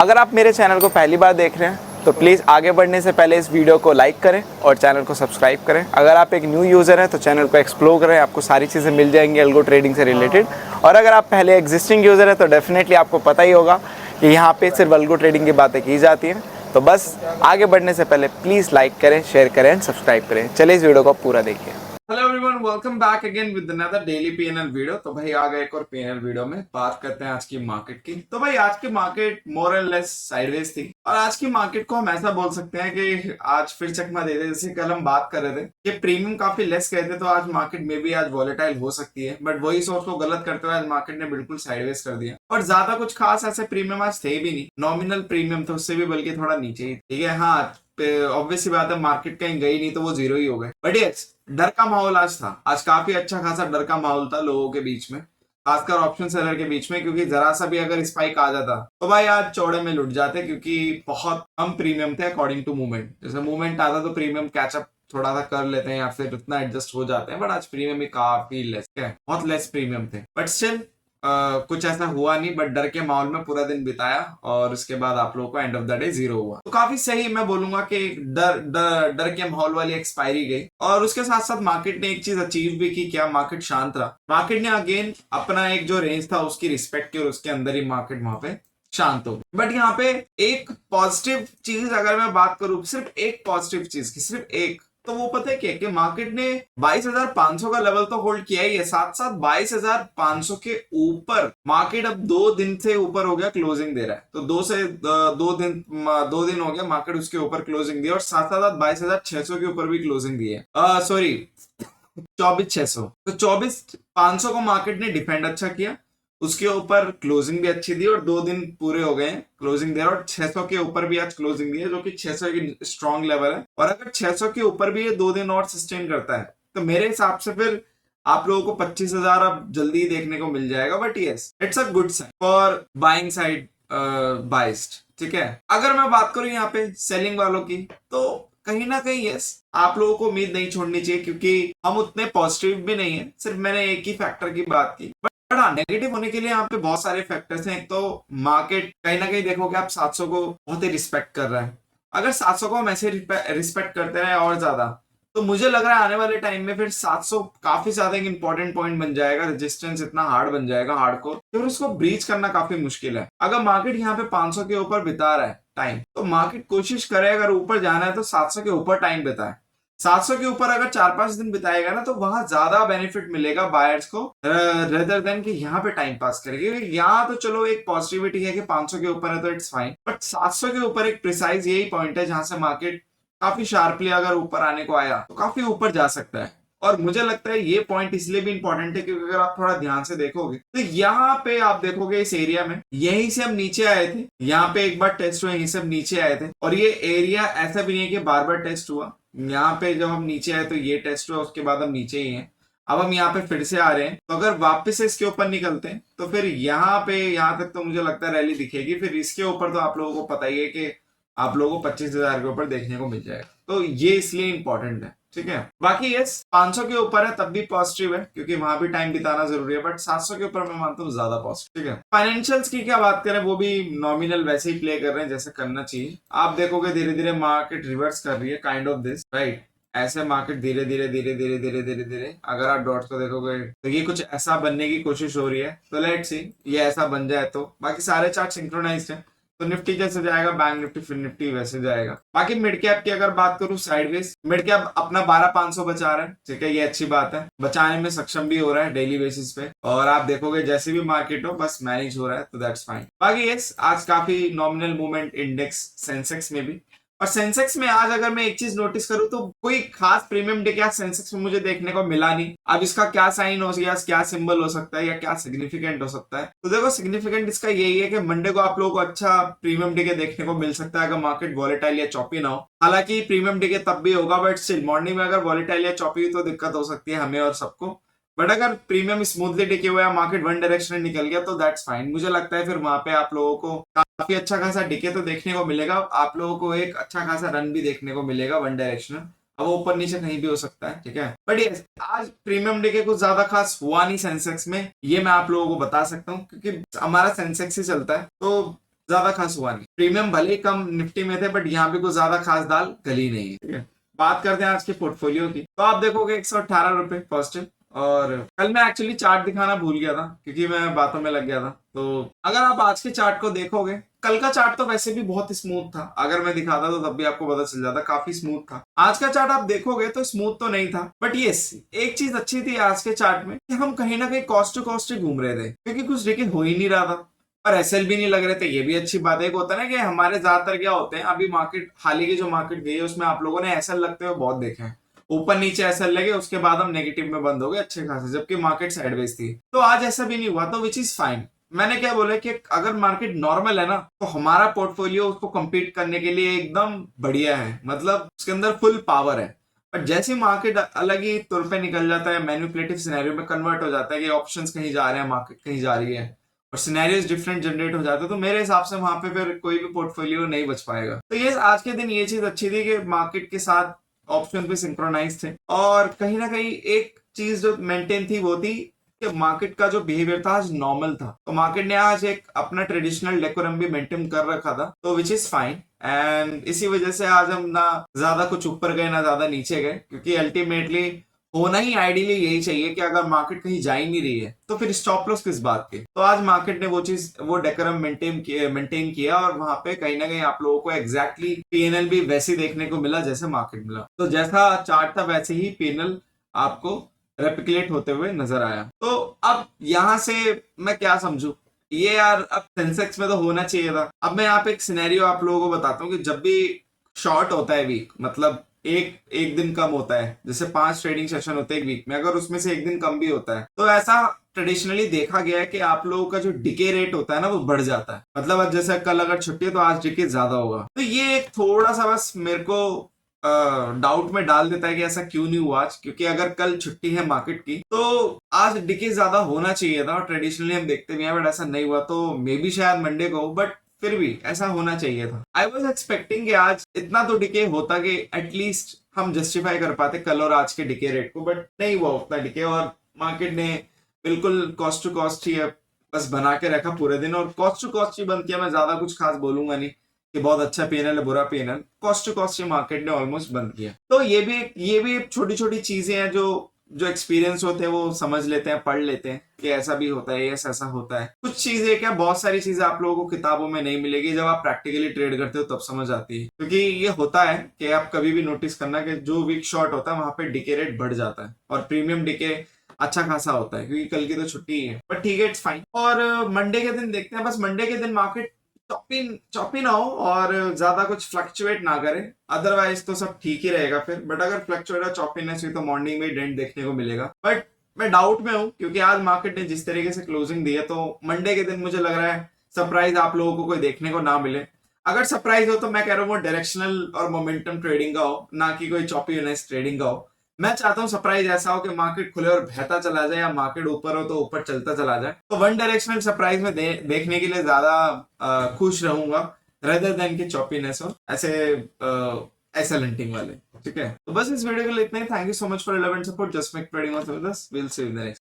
अगर आप मेरे चैनल को पहली बार देख रहे हैं तो प्लीज़ आगे बढ़ने से पहले इस वीडियो को लाइक करें और चैनल को सब्सक्राइब करें। अगर आप एक न्यू यूज़र हैं तो चैनल को एक्सप्लोर करें, आपको सारी चीज़ें मिल जाएंगी अल्गो ट्रेडिंग से रिलेटेड। और अगर आप पहले एग्जिस्टिंग यूज़र हैं तो डेफिनेटली आपको पता ही होगा कि यहाँ पे सिर्फ अल्गो ट्रेडिंग की बातें की जाती हैं। तो बस आगे बढ़ने से पहले प्लीज़ लाइक करें, शेयर करें एंड सब्सक्राइब करें। चलिए इस वीडियो को पूरा देखिए। Hello everyone, welcome back again with another daily PNL video. तो भाई आ गए एक और पीएनएल वीडियो में बात करते हैं आज की मार्केट की। तो भाई आज की market more and less sideways थी और आज की मार्केट को हम ऐसा बोल सकते हैं कि आज फिर चकमा दे दे। जैसे कल हम बात कर रहे थे कि प्रीमियम काफी लेस कहते तो आज मार्केट में भी आज वॉलेटाइल हो सकती है, बट वही सोच को गलत करते हुए आज मार्केट ने बिल्कुल साइडवेज कर दिया। और ज्यादा कुछ खास ऐसे प्रीमियम आज थे भी नहीं, नॉमिनल प्रीमियम थे उससे भी बल्कि थोड़ा नीचे ही। ठीक है, हाँ ऑब्वियस सी बात है, मार्केट कहीं गई नहीं तो वो जीरो ही हो गए। बट यस, डर का माहौल आज था, आज काफी अच्छा खासा डर का माहौल था लोगों के बीच में, खासकर ऑप्शन सेलर के बीच में, क्योंकि जरा सा भी अगर स्पाइक आ जाता तो भाई आज चौड़े में लुट जाते, क्योंकि बहुत कम प्रीमियम थे अकॉर्डिंग टू मूवमेंट। जैसे मूवमेंट आता तो प्रीमियम कैचअप थोड़ा सा कर लेते हैं या फिर उतना एडजस्ट हो जाते हैं, बट आज प्रीमियम भी काफी लेस है, बहुत लेस प्रीमियम थे। बट स्टिल कुछ ऐसा हुआ नहीं, बट डर के माहौल में पूरा दिन बिताया और उसके बाद आप लोगों को end of the day zero हुआ। तो काफी सही, मैं बोलूंगा कि डर के माहौल वाली एक्सपायरी गई। और उसके साथ साथ मार्केट ने एक चीज अचीव भी की। क्या? मार्केट शांत रहा। मार्केट ने अगेन अपना एक जो रेंज था उसकी रिस्पेक्ट की और उसके अंदर ही मार्केट वहां पे शांत हो गई। बट यहाँ पे एक पॉजिटिव चीज अगर मैं बात करूं, सिर्फ एक पॉजिटिव चीज की, सिर्फ एक, तो वो पता है क्या कि मार्केट ने 22,500 का लेवल तो होल्ड किया ही है, साथ साथ 22,500 के ऊपर मार्केट अब 2 दिन से ऊपर हो गया, क्लोजिंग दे रहा है। तो 2 दिन हो गया मार्केट उसके ऊपर क्लोजिंग दी और साथ साथ 22,600 के ऊपर भी क्लोजिंग दी है। सॉरी 24,600। तो 24,500 को मार्केट ने डिफेंड अच्छा किया, उसके ऊपर क्लोजिंग भी अच्छी दी और 2 दिन पूरे हो गए क्लोजिंग दे रहा। और 600 के ऊपर भी आज क्लोजिंग दी है, जो कि 600 की स्ट्रॉन्ग लेवल है। और अगर 600 के ऊपर भी ये 2 दिन और सस्टेन करता है तो मेरे हिसाब से फिर आप लोगों को 25,000 अब जल्दी देखने को मिल जाएगा। But yes, it's a good sign for buying side biased. ठीक है, अगर मैं बात करूं यहाँ पे सेलिंग वालों की, तो कहीं ना कहीं यस, आप लोगों को उम्मीद नहीं छोड़नी चाहिए, क्योंकि हम उतने पॉजिटिव भी नहीं है। सिर्फ मैंने एक ही फैक्टर की बात की, बट हाँ, नेगेटिव होने के लिए यहाँ पे बहुत सारे फैक्टर्स हैं। एक तो मार्केट कहीं ना कहीं देखोगे आप 700 को बहुत ही रिस्पेक्ट कर रहा है। अगर 700 को हम ऐसे रिस्पेक्ट करते रहे और ज्यादा, तो मुझे लग रहा है आने वाले टाइम में फिर 700 काफी ज्यादा एक इंपॉर्टेंट पॉइंट बन जाएगा। रेजिस्टेंस इतना हार्ड बन जाएगा, हार्डकोर, फिर उसको ब्रीच करना काफी मुश्किल है। अगर मार्केट यहाँ पे 500 के ऊपर बिता रहा है टाइम, तो मार्केट कोशिश करे अगर ऊपर जाना है तो 700 के ऊपर टाइम बिताए। 700 के ऊपर अगर 4-5 दिन बिताएगा ना, तो वहां ज्यादा बेनिफिट मिलेगा बायर्स को रेदर देन कि यहाँ पे टाइम पास करेंगे। यहाँ तो चलो एक पॉजिटिविटी है कि 500 के ऊपर है तो इट्स फाइन, बट 700 के ऊपर एक प्रिसाइज यही पॉइंट है जहां से मार्केट काफी शार्पली अगर ऊपर आने को आया तो काफी ऊपर जा सकता है। और मुझे लगता है ये पॉइंट इसलिए भी इंपॉर्टेंट है क्योंकि अगर आप थोड़ा ध्यान से देखोगे तो यहाँ पे आप देखोगे इस एरिया में, यहीं से हम नीचे आए थे, यहाँ पे एक बार टेस्ट हुआ, यहीं से हम नीचे आए थे। और ये एरिया ऐसा भी नहीं है कि बार बार टेस्ट हुआ। यहाँ पे जब हम नीचे आए तो ये टेस्ट हुआ, उसके बाद हम नीचे ही हैं। अब हम यहाँ पे फिर से आ रहे हैं, तो अगर वापस से इसके ऊपर निकलते हैं तो फिर यहाँ पे यहाँ तक तो मुझे लगता है रैली दिखेगी। फिर इसके ऊपर तो आप लोगों को पता ही है कि आप लोगों को 25,000 के ऊपर देखने को मिल जाएगा। तो ये इसलिए इंपॉर्टेंट है। ठीक है, बाकी यस 500 के ऊपर है तब भी पॉजिटिव है, क्योंकि वहां भी टाइम बिताना जरूरी है। बट 700 के ऊपर मैं मानता हूँ ज्यादा पॉजिटिव। ठीक है, फाइनेंशियल्स की क्या बात करें, वो भी नॉमिनल वैसे ही प्ले कर रहे हैं जैसे करना चाहिए। आप देखोगे धीरे धीरे मार्केट रिवर्स कर रही है, काइंड ऑफ दिस राइट। ऐसे मार्केट धीरे धीरे धीरे धीरे धीरे धीरे धीरे अगर आप डॉट्स को देखोगे तो ये कुछ ऐसा बनने की कोशिश हो रही है। तो लेट्स सी ये ऐसा बन जाए तो बाकी सारे चार्ट सिंक्रोनाइज्ड है। तो निफ्टी जैसे जाएगा बैंक निफ्टी, फिर निफ्टी वैसे जाएगा। बाकी मिड कैप की अगर बात करूं, साइडवेज मिड कैप अपना 12,500 बचा रहा है। ठीक है, ये अच्छी बात है, बचाने में सक्षम भी हो रहा है डेली बेसिस पे। और आप देखोगे जैसे भी मार्केट हो बस मैनेज हो रहा है, तो दैट्स फाइन। बाकी यस, आज काफी नॉमिनल मूवमेंट इंडेक्स सेंसेक्स में भी। और सेंसेक्स में आज अगर मैं एक चीज नोटिस करूं तो कोई खास प्रीमियम डे क्या सेंसेक्स में मुझे देखने को मिला नहीं। अब इसका क्या साइन हो गया, क्या सिंबल हो सकता है या क्या सिग्निफिकेंट हो सकता है, तो देखो सिग्निफिकेंट इसका यही है कि मंडे को आप लोगों को अच्छा प्रीमियम डे के देखने को मिल सकता है अगर मार्केट वॉलेटाइल या चॉपी ना हो। हालांकि प्रीमियम डे के तब भी होगा, बट स्टिल मॉर्निंग में अगर वॉलेटाइल या चॉपी हुई तो दिक्कत हो सकती है हमें और सबको। बट अगर प्रीमियम स्मूथली टिके हुआ है, मार्केट वन डायरेक्शन में निकल गया तो दैट्स फाइन। मुझे लगता है फिर वहां पे आप लोगों को काफी अच्छा खासा डिके तो देखने को मिलेगा, आप लोगों को एक अच्छा खासा रन भी देखने को मिलेगा वन डायरेक्शनल। अब वो ऊपर नीचे कहीं भी हो सकता है। ठीक है, बट ये आज प्रीमियम डे के कुछ ज्यादा खास हुआ नहीं सेंसेक्स में, ये मैं आप लोगों को बता सकता हूँ क्योंकि हमारा सेंसेक्स ही चलता है। तो ज्यादा खास हुआ नहीं। प्रीमियम भले ही कम निफ्टी में थे, बट यहाँ भी कोई ज्यादा खास दाल गली नहीं है। ठीक है, बात करते हैं आज के पोर्टफोलियो की। तो आप देखोगे 118 रुपए पॉजिटिव। और कल मैं एक्चुअली चार्ट दिखाना भूल गया था क्योंकि मैं बातों में लग गया था। तो अगर आप आज के चार्ट को देखोगे, कल का चार्ट तो वैसे भी बहुत स्मूथ था, अगर मैं दिखाता तो तब भी आपको पता चल जाता, काफी स्मूथ था। आज का चार्ट आप देखोगे तो स्मूथ तो नहीं था, बट यस एक चीज अच्छी थी आज के चार्ट में कि हम कहीं ना कहीं कॉस्ट टू कॉस्ट ही घूम रहे थे, क्योंकि कुछ डिके हो ही नहीं रहा था और एसएल भी नहीं लग रहे थे। ये भी अच्छी बात है। एक होता है ना कि हमारे ज्यादातर क्या होते हैं, अभी मार्केट हाल ही की जो मार्केट गई है उसमें आप लोगों ने एसएल लगते हुए बहुत देखे हैं। ऊपर नीचे एसएल लगे, उसके बाद हम नेगेटिव में बंद हो गए अच्छे खासे, जबकि मार्केट साइडवेज थी। तो आज ऐसा भी नहीं हुआ, तो विच इज फाइन। मैंने क्या बोला कि अगर मार्केट नॉर्मल है ना, तो हमारा पोर्टफोलियो उसको compete करने के लिए एकदम बढ़िया है, मतलब उसके अंदर फुल पावर है। पर जैसे मार्केट अलग ही तुर पे निकल जाता है, मैनिपुलेटिव सिनेरियो में कन्वर्ट हो जाता है कि ऑप्शंस कहीं जा रहे हैं, मार्केट कहीं जा रही है और सिनेरियोज डिफरेंट जनरेट हो जाते हैं, तो मेरे हिसाब से वहां पे फिर कोई भी पोर्टफोलियो नहीं बच पाएगा। तो ये आज के दिन ये चीज अच्छी थी कि मार्केट के साथ ऑप्शन भी सिंक्रोनाइज थे। और कहीं ना कहीं एक चीज जो मेंटेन थी वो थी कि मार्केट का जो बिहेवियर था आज नॉर्मल था। तो मार्केट ने आज एक अपना ट्रेडिशनल डेकोरम भी मेंटेन कर रखा था, तो विच इज फाइन। एंड इसी वजह से आज हम ना ज्यादा कुछ ऊपर गए ना ज्यादा नीचे गए, क्योंकि अल्टीमेटली होना ही आइडियली यही चाहिए कि अगर मार्केट कहीं जा ही नहीं रही है तो फिर स्टॉप लॉस किस बात के। तो आज मार्केट ने वो चीज, वो डेकोरम मेंटेन किया और वहां पे कहीं ना कहीं आप लोगों को एग्जैक्टली पीएनएल भी वैसे देखने को मिला जैसे मार्केट मिला। तो जैसा चार्ट था वैसे ही पीएनएल आपको रेपिकुलेट होते हुए नजर आया। तो अब यहां से मैं क्या समझू, ये यार अब सेंसेक्स में तो होना चाहिए था। अब मैं यहाँ पे एक सिनेरियो आप लोगों को बताता हूँ कि जब भी शॉर्ट होता है वीक, मतलब एक एक दिन कम होता है, जैसे 5 ट्रेडिंग सेशन होते हैं एक वीक में, अगर उसमें से एक दिन कम भी होता है तो ऐसा ट्रेडिशनली देखा गया है कि आप लोगों का जो डिके रेट होता है ना वो बढ़ जाता है। मतलब अब जैसे कल अगर छुट्टी है तो आज डिके ज्यादा होगा। तो ये एक थोड़ा सा बस मेरे को डाउट में डाल देता है कि ऐसा क्यों नहीं हुआ आज, क्योंकि अगर कल छुट्टी है मार्केट की तो आज डिके ज्यादा होना चाहिए था और ट्रेडिशनली हम देखते भी हैं, बट ऐसा नहीं हुआ। तो मे बी शायद मंडे को, बट फिर भी ऐसा होना चाहिए था। आई वॉज एक्सपेक्टिंग कि आज इतना तो डिके होता कि एटलीस्ट हम जस्टिफाई कर पाते कल और आज के डिके रेट को, बट नहीं हुआ उतना डिके और मार्केट ने बिल्कुल कॉस्ट टू कॉस्ट ही बस बना के रखा पूरे दिन। और कॉस्ट टू कॉस्ट ही बंद किया, मैं ज्यादा कुछ खास बोलूंगा नहीं कि बहुत अच्छा पीएनएल है बुरा पीएनएल, कॉस्ट टू कॉस्ट ही मार्केट ने ऑलमोस्ट बंद किया। तो ये भी छोटी छोटी चीजें हैं जो जो एक्सपीरियंस होते हैं वो समझ लेते हैं, पढ़ लेते हैं कि ऐसा भी होता है, यस ऐसा होता है। कुछ चीजें क्या, बहुत सारी चीजें आप लोगों को किताबों में नहीं मिलेगी, जब आप प्रैक्टिकली ट्रेड करते हो तब समझ आती है। क्योंकि ये होता है कि आप कभी भी नोटिस करना कि जो वीक शॉर्ट होता है वहां पे डिके रेट बढ़ जाता है और प्रीमियम डिके अच्छा खासा होता है, क्योंकि कल की तो छुट्टी ही है। बट ठीक है, इट्स फाइन। और मंडे के दिन देखते हैं, बस मंडे के दिन मार्केट चॉपी ना हो और ज्यादा कुछ फ्लक्चुएट ना करे, अदरवाइज तो सब ठीक ही रहेगा फिर। बट अगर फ्लक्चुएट और चॉपीनेस हुई तो मॉर्निंग में डेंट देखने को मिलेगा। बट मैं डाउट में हूं, क्योंकि आज मार्केट ने जिस तरीके से क्लोजिंग दी है तो मंडे के दिन मुझे लग रहा है सरप्राइज आप लोगों को कोई देखने को ना मिले। अगर सरप्राइज हो तो मैं कह रहा हूँ वो डायरेक्शनल और मोमेंटम ट्रेडिंग का हो, ना कि कोई चॉपीनेस ट्रेडिंग का हो। मैं चाहता हूँ सरप्राइज ऐसा हो कि मार्केट खुले और बहता चला जाए, या मार्केट ऊपर हो तो ऊपर चलता चला जाए। तो वन डायरेक्शनल सरप्राइज में देखने के लिए ज्यादा खुश रहूंगा रेदर देन की चॉपीनेस हो ऐसे एसएल हंटिंग वाले। ठीक है, तो बस इस वीडियो के लिए इतना ही। Thank you so much for love and support. Just make trading with us. Will see you in the next.